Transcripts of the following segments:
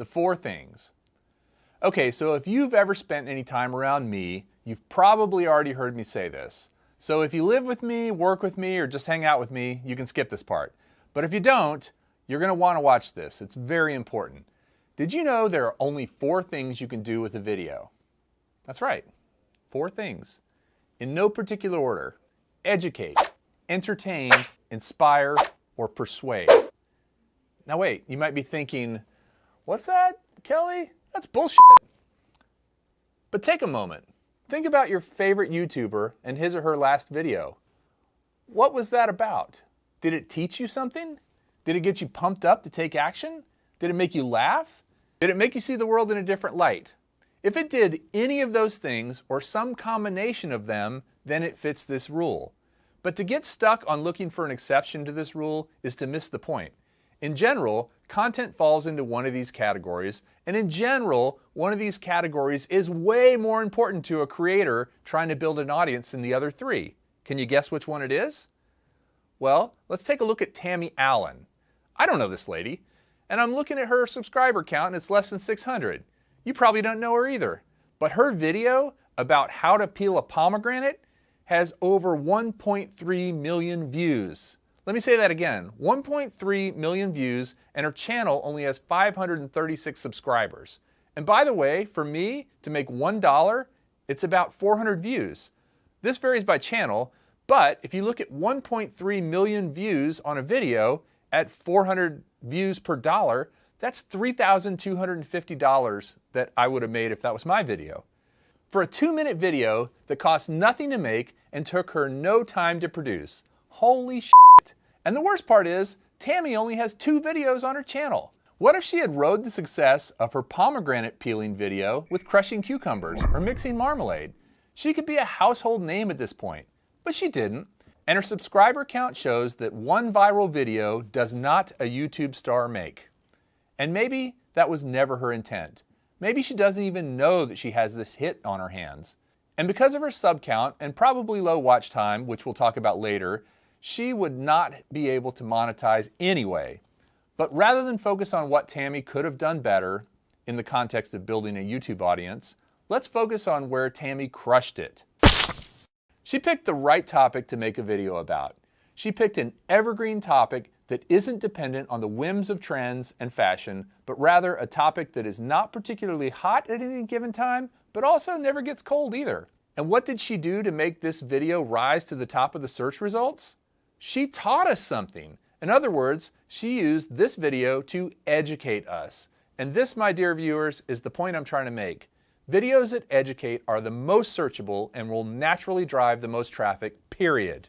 the 4 things. Okay, so if you've ever spent any time around me, you've probably already heard me say this. So if you live with me, work with me, or just hang out with me, you can skip this part. But if you don't, you're going to want to watch this. It's very important. Did you know there are only 4 things you can do with a video? That's right, 4 things. In no particular order: educate, entertain, inspire, or persuade. Now wait, you might be thinking, what's that, Kelly? That's bullshit. But take a moment. Think about your favorite YouTuber and his or her last video. What was that about? Did it teach you something? Did it get you pumped up to take action? Did it make you laugh? Did it make you see the world in a different light? If it did any of those things, or some combination of them, then it fits this rule. But to get stuck on looking for an exception to this rule is to miss the point. In general, content falls into one of these categories, and in general, one of these categories is way more important to a creator trying to build an audience than the other 3. Can you guess which one it is? Well, let's take a look at Tammy Allen. I don't know this lady, and I'm looking at her subscriber count and it's less than 600. You probably don't know her either, but her video about how to peel a pomegranate has over 1.3 million views. Let me say that again, 1.3 million views, and her channel only has 536 subscribers. And by the way, for me to make $1, it's about 400 views. This varies by channel, but if you look at 1.3 million views on a video at 400 views per dollar, that's $3,250 that I would have made if that was my video. For a 2-minute video that cost nothing to make and took her no time to produce. Holy shit. And the worst part is, Tammy only has 2 videos on her channel. What if she had rode the success of her pomegranate peeling video with crushing cucumbers or mixing marmalade? She could be a household name at this point, but she didn't. And her subscriber count shows that 1 viral video does not a YouTube star make. And maybe that was never her intent. Maybe she doesn't even know that she has this hit on her hands. And because of her sub count and probably low watch time, which we'll talk about later, she would not be able to monetize anyway. But rather than focus on what Tammy could have done better in the context of building a YouTube audience, let's focus on where Tammy crushed it. She picked the right topic to make a video about. She picked an evergreen topic that isn't dependent on the whims of trends and fashion, but rather a topic that is not particularly hot at any given time, but also never gets cold either. And what did she do to make this video rise to the top of the search results? She taught us something. In other words, she used this video to educate us. And this, my dear viewers, is the point I'm trying to make. Videos that educate are the most searchable and will naturally drive the most traffic, period.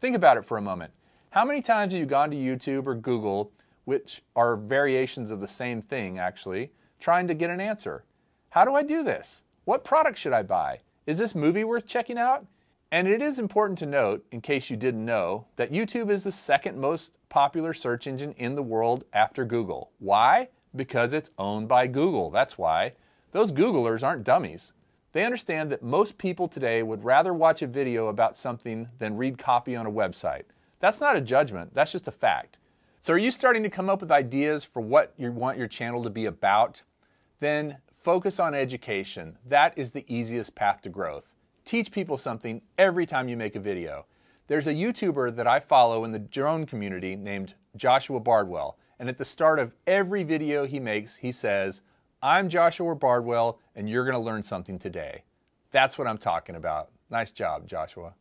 Think about it for a moment. How many times have you gone to YouTube or Google, which are variations of the same thing actually, trying to get an answer? How do I do this? What product should I buy? Is this movie worth checking out? And it is important to note, in case you didn't know, that YouTube is the 2nd most popular search engine in the world after Google. Why? Because it's owned by Google. That's why. Those Googlers aren't dummies. They understand that most people today would rather watch a video about something than read copy on a website. That's not a judgment, that's just a fact. So are you starting to come up with ideas for what you want your channel to be about? Then focus on education. That is the easiest path to growth. Teach people something every time you make a video. There's a YouTuber that I follow in the drone community named Joshua Bardwell, and at the start of every video he makes, he says, "I'm Joshua Bardwell, and you're going to learn something today." That's what I'm talking about. Nice job, Joshua.